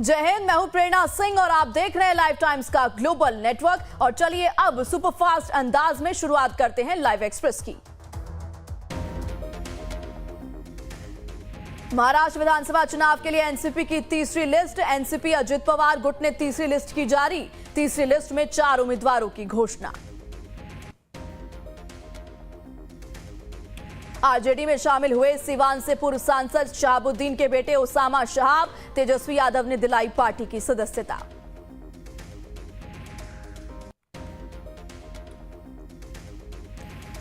जय हिंद, मैं हूं प्रेरणा सिंह और आप देख रहे हैं लाइव टाइम्स का ग्लोबल नेटवर्क। और चलिए अब सुपरफास्ट अंदाज में शुरुआत करते हैं लाइव एक्सप्रेस की। महाराष्ट्र विधानसभा चुनाव के लिए एनसीपी की तीसरी लिस्ट। एनसीपी अजित पवार गुट ने तीसरी लिस्ट की जारी। तीसरी लिस्ट में 4 उम्मीदवारों की घोषणा। आरजेडी में शामिल हुए सीवान से पूर्व सांसद शहाबुद्दीन के बेटे ओसामा शहाब। तेजस्वी यादव ने दिलाई पार्टी की सदस्यता।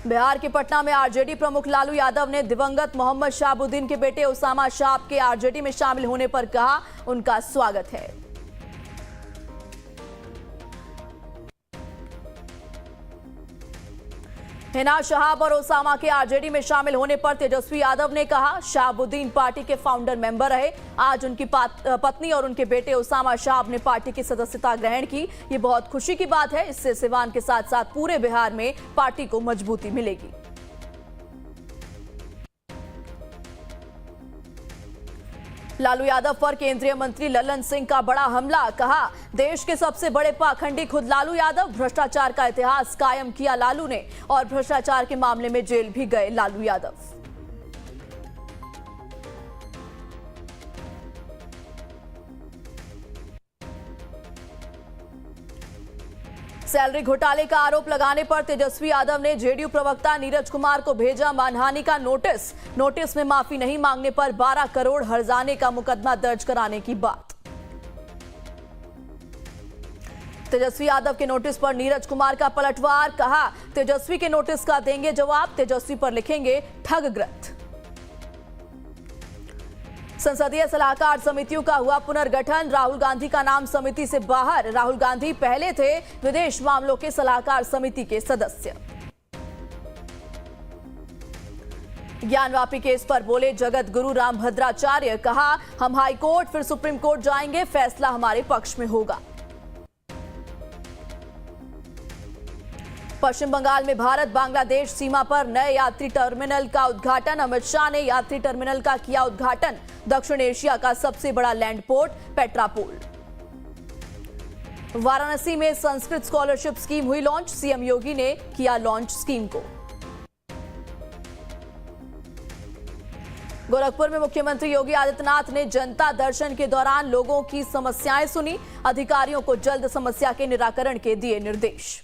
बिहार के पटना में आरजेडी प्रमुख लालू यादव ने दिवंगत मोहम्मद शहाबुद्दीन के बेटे ओसामा शहाब के आरजेडी में शामिल होने पर कहा, उनका स्वागत है। हिना शहाब और ओसामा के आरजेडी में शामिल होने पर तेजस्वी यादव ने कहा, शहाबुद्दीन पार्टी के फाउंडर मेंबर रहे। आज उनकी पत्नी और उनके बेटे ओसामा शहाब ने पार्टी की सदस्यता ग्रहण की। ये बहुत खुशी की बात है। इससे सीवान के साथ साथ पूरे बिहार में पार्टी को मजबूती मिलेगी। लालू यादव पर केंद्रीय मंत्री लल्लन सिंह का बड़ा हमला। कहा, देश के सबसे बड़े पाखंडी खुद लालू यादव। भ्रष्टाचार का इतिहास कायम किया लालू ने और भ्रष्टाचार के मामले में जेल भी गए लालू यादव। सैलरी घोटाले का आरोप लगाने पर तेजस्वी यादव ने जेडीयू प्रवक्ता नीरज कुमार को भेजा मानहानि का नोटिस। नोटिस में माफी नहीं मांगने पर 12 करोड़ हर्जाने का मुकदमा दर्ज कराने की बात। तेजस्वी यादव के नोटिस पर नीरज कुमार का पलटवार। कहा, तेजस्वी के नोटिस का देंगे जवाब। तेजस्वी पर लिखेंगे ठगग्रस्त। संसदीय सलाहकार समितियों का हुआ पुनर्गठन। राहुल गांधी का नाम समिति से बाहर। राहुल गांधी पहले थे विदेश मामलों के सलाहकार समिति के सदस्य। ज्ञानवापी केस पर बोले जगत गुरु रामभद्राचार्य। कहा, हम हाई कोर्ट फिर सुप्रीम कोर्ट जाएंगे, फैसला हमारे पक्ष में होगा। पश्चिम बंगाल में भारत बांग्लादेश सीमा पर नए यात्री टर्मिनल का उद्घाटन। अमित शाह ने यात्री टर्मिनल का किया उद्घाटन। दक्षिण एशिया का सबसे बड़ा लैंड पोर्ट पेट्रापोल। वाराणसी में संस्कृत स्कॉलरशिप स्कीम हुई लॉन्च। सीएम योगी ने किया लॉन्च स्कीम को। गोरखपुर में मुख्यमंत्री योगी आदित्यनाथ ने जनता दर्शन के दौरान लोगों की समस्याएं सुनी। अधिकारियों को जल्द समस्या के निराकरण के दिए निर्देश।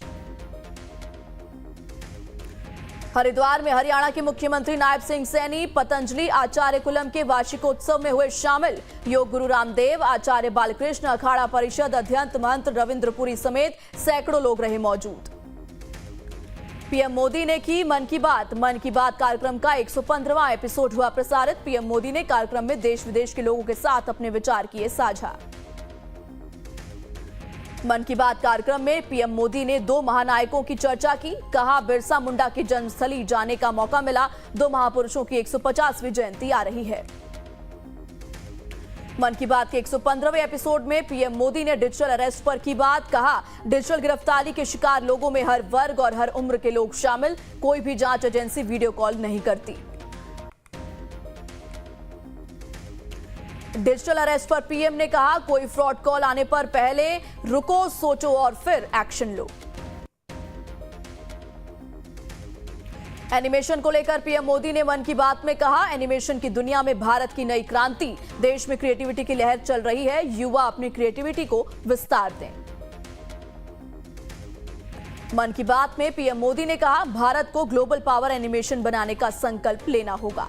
हरिद्वार में हरियाणा के मुख्यमंत्री नायब सिंह सैनी पतंजलि आचार्य कुलम के वार्षिकोत्सव में हुए शामिल। योग गुरु रामदेव, आचार्य बालकृष्ण, अखाड़ा परिषद अध्यक्ष महंत रविंद्रपुरी समेत सैकड़ों लोग रहे मौजूद। पीएम मोदी ने की मन की बात। मन की बात कार्यक्रम का 115वां एपिसोड हुआ प्रसारित। पीएम मोदी ने कार्यक्रम में देश विदेश के लोगों के साथ अपने विचार किए साझा। मन की बात कार्यक्रम में पीएम मोदी ने 2 महानायकों की चर्चा की। कहा, बिरसा मुंडा की जन्मस्थली जाने का मौका मिला। 2 महापुरुषों की 150वीं जयंती आ रही है। मन की बात के 115वें एपिसोड में पीएम मोदी ने डिजिटल अरेस्ट पर की बात। कहा, डिजिटल गिरफ्तारी के शिकार लोगों में हर वर्ग और हर उम्र के लोग शामिल। कोई भी जांच एजेंसी वीडियो कॉल नहीं करती। डिजिटल अरेस्ट पर पीएम ने कहा, कोई फ्रॉड कॉल आने पर पहले रुको, सोचो और फिर एक्शन लो। एनिमेशन को लेकर पीएम मोदी ने मन की बात में कहा, एनिमेशन की दुनिया में भारत की नई क्रांति। देश में क्रिएटिविटी की लहर चल रही है। युवा अपनी क्रिएटिविटी को विस्तार दें। मन की बात में पीएम मोदी ने कहा, भारत को ग्लोबल पावर एनिमेशन बनाने का संकल्प लेना होगा।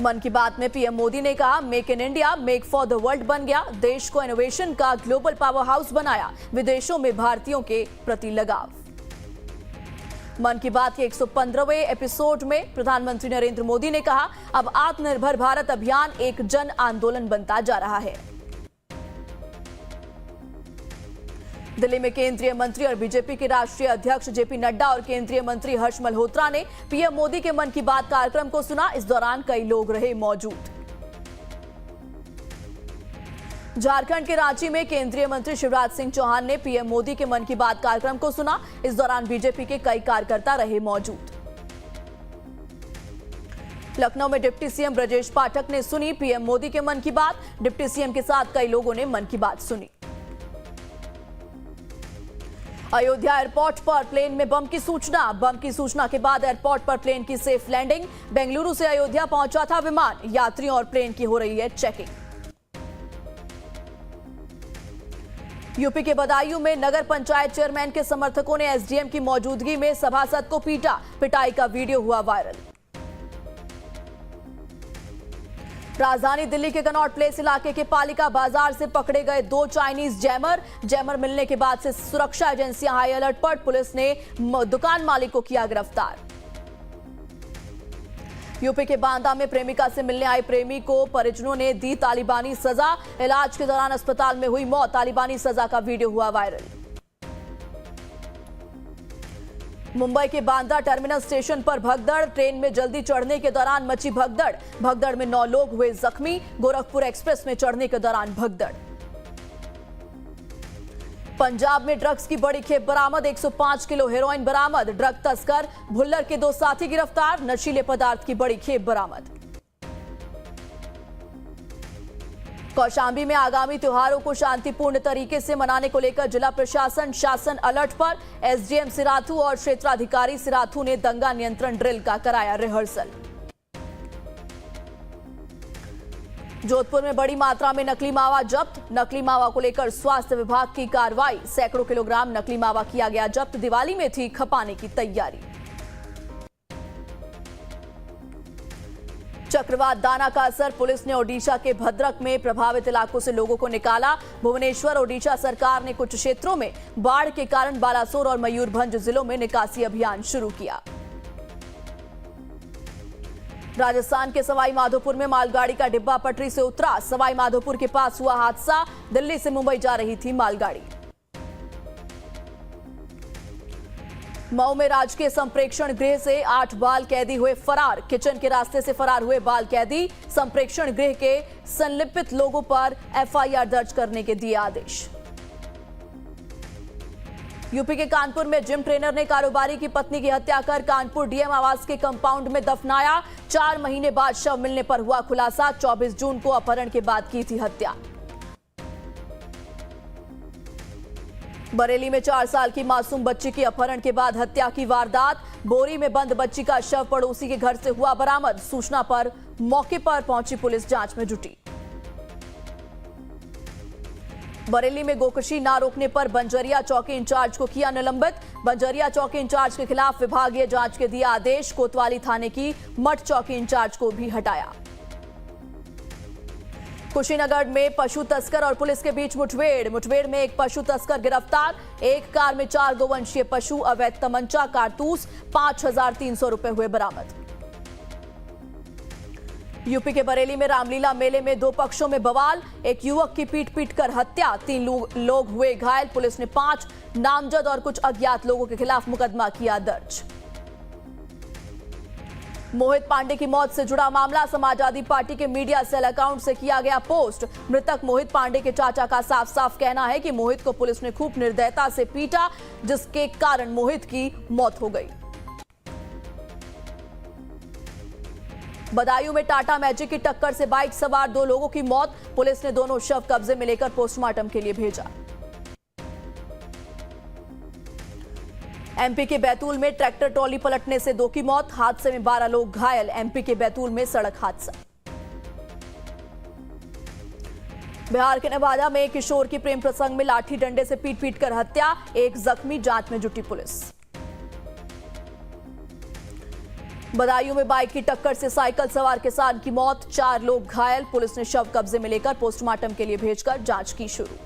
मन की बात में पीएम मोदी ने कहा, make in India make for the world बन गया। देश को इनोवेशन का ग्लोबल पावर हाउस बनाया। विदेशों में भारतीयों के प्रति लगाव। मन की बात के 115वें एपिसोड में प्रधानमंत्री नरेंद्र मोदी ने कहा, अब आत्मनिर्भर भारत अभियान एक जन आंदोलन बनता जा रहा है। दिल्ली में केंद्रीय मंत्री और बीजेपी के राष्ट्रीय अध्यक्ष जेपी नड्डा और केंद्रीय मंत्री हर्ष मल्होत्रा ने पीएम मोदी के मन की बात कार्यक्रम को सुना। इस दौरान कई लोग रहे मौजूद। झारखंड के रांची में केंद्रीय मंत्री शिवराज सिंह चौहान ने पीएम मोदी के मन की बात कार्यक्रम को सुना। इस दौरान बीजेपी के कई कार्यकर्ता रहे मौजूद। लखनऊ में डिप्टी सीएम ब्रजेश पाठक ने सुनी पीएम मोदी के मन की बात। डिप्टी सीएम के साथ कई लोगों ने मन की बात सुनी। अयोध्या एयरपोर्ट पर प्लेन में बम की सूचना के बाद एयरपोर्ट पर प्लेन की सेफ लैंडिंग। बेंगलुरु से अयोध्या पहुंचा था विमान। यात्रियों और प्लेन की हो रही है चेकिंग। यूपी के बदायूं में नगर पंचायत चेयरमैन के समर्थकों ने एसडीएम की मौजूदगी में सभासद को पीटा। पिटाई का वीडियो हुआ वायरल। राजधानी दिल्ली के कनॉट प्लेस इलाके के पालिका बाजार से पकड़े गए 2 चाइनीज जैमर मिलने के बाद से सुरक्षा एजेंसियां हाई अलर्ट पर। पुलिस ने दुकान मालिक को किया गिरफ्तार। यूपी के बांदा में प्रेमिका से मिलने आई प्रेमी को परिजनों ने दी तालिबानी सजा। इलाज के दौरान अस्पताल में हुई मौत। तालिबानी सजा का वीडियो हुआ वायरल। मुंबई के बांद्रा टर्मिनल स्टेशन पर भगदड़। ट्रेन में जल्दी चढ़ने के दौरान मची भगदड़ में 9 लोग हुए जख्मी। गोरखपुर एक्सप्रेस में चढ़ने के दौरान भगदड़। पंजाब में ड्रग्स की बड़ी खेप बरामद। 105 किलो हेरोइन बरामद। ड्रग तस्कर भुल्लर के 2 साथी गिरफ्तार। नशीले पदार्थ की बड़ी खेप बरामद। कौशांबी में आगामी त्योहारों को शांतिपूर्ण तरीके से मनाने को लेकर जिला प्रशासन शासन अलर्ट पर। एसडीएम सिराथू और क्षेत्राधिकारी सिराथू ने दंगा नियंत्रण ड्रिल का कराया रिहर्सल। जोधपुर में बड़ी मात्रा में नकली मावा जब्त। नकली मावा को लेकर स्वास्थ्य विभाग की कार्रवाई। सैकड़ों किलोग्राम नकली मावा किया गया जब्त। दिवाली में थी खपाने की तैयारी। चक्रवात दाना का असर। पुलिस ने ओडिशा के भद्रक में प्रभावित इलाकों से लोगों को निकाला। भुवनेश्वर ओडिशा सरकार ने कुछ क्षेत्रों में बाढ़ के कारण बालासोर और मयूरभंज जिलों में निकासी अभियान शुरू किया। राजस्थान के सवाई माधोपुर में मालगाड़ी का डिब्बा पटरी से उतरा। सवाई माधोपुर के पास हुआ हादसा। दिल्ली से मुंबई जा रही थी मालगाड़ी। मऊ में राजकीय संप्रेक्षण गृह से 8 बाल कैदी हुए फरार। किचन के रास्ते से फरार हुए बाल कैदी। संप्रेक्षण गृह के संलिप्त लोगों पर एफआईआर दर्ज करने के दिए आदेश। यूपी के कानपुर में जिम ट्रेनर ने कारोबारी की पत्नी की हत्या कर कानपुर डीएम आवास के कंपाउंड में दफनाया। 4 महीने बाद शव मिलने पर हुआ खुलासा। 24 जून को अपहरण के बाद की थी हत्या। बरेली में 4 साल की मासूम बच्ची की अपहरण के बाद हत्या की वारदात। बोरी में बंद बच्ची का शव पड़ोसी के घर से हुआ बरामद। सूचना पर मौके पर पहुंची पुलिस जांच में जुटी। बरेली में गोकशी ना रोकने पर बंजरिया चौकी इंचार्ज को किया निलंबित। बंजरिया चौकी इंचार्ज के खिलाफ विभागीय जांच के दिया आदेश। कोतवाली थाने की मठ चौकी इंचार्ज को भी हटाया। कुशीनगर में पशु तस्कर और पुलिस के बीच मुठभेड़ में एक पशु तस्कर गिरफ्तार। एक कार में 4 गोवंशीय पशु, अवैध तमंचा, कारतूस, 5300 रुपए हुए बरामद। यूपी के बरेली में रामलीला मेले में 2 पक्षों में बवाल। एक युवक की पीट कर हत्या। 3 लोग हुए घायल। पुलिस ने 5 नामजद और कुछ अज्ञात लोगों के खिलाफ मुकदमा किया दर्ज। मोहित पांडे की मौत से जुड़ा मामला। समाजवादी पार्टी के मीडिया सेल अकाउंट से किया गया पोस्ट। मृतक मोहित पांडे के चाचा का साफ कहना है कि मोहित को पुलिस ने खूब निर्दयता से पीटा, जिसके कारण मोहित की मौत हो गई। बदायूं में टाटा मैजिक की टक्कर से बाइक सवार 2 लोगों की मौत। पुलिस ने दोनों शव कब्जे में लेकर पोस्टमार्टम के लिए भेजा। एमपी के बैतूल में ट्रैक्टर ट्रॉली पलटने से 2 की मौत। हादसे में 12 लोग घायल। एमपी के बैतूल में सड़क हादसा। बिहार के नवादा में किशोर की प्रेम प्रसंग में लाठी डंडे से पीट कर हत्या। 1 जख्मी। जांच में जुटी पुलिस। बदायूं में बाइक की टक्कर से साइकिल सवार किसान की मौत। 4 लोग घायल। पुलिस ने शव कब्जे में लेकर पोस्टमार्टम के लिए भेजकर जांच की शुरू।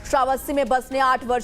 श्रावस्ती में बस ने 8 वर्षीय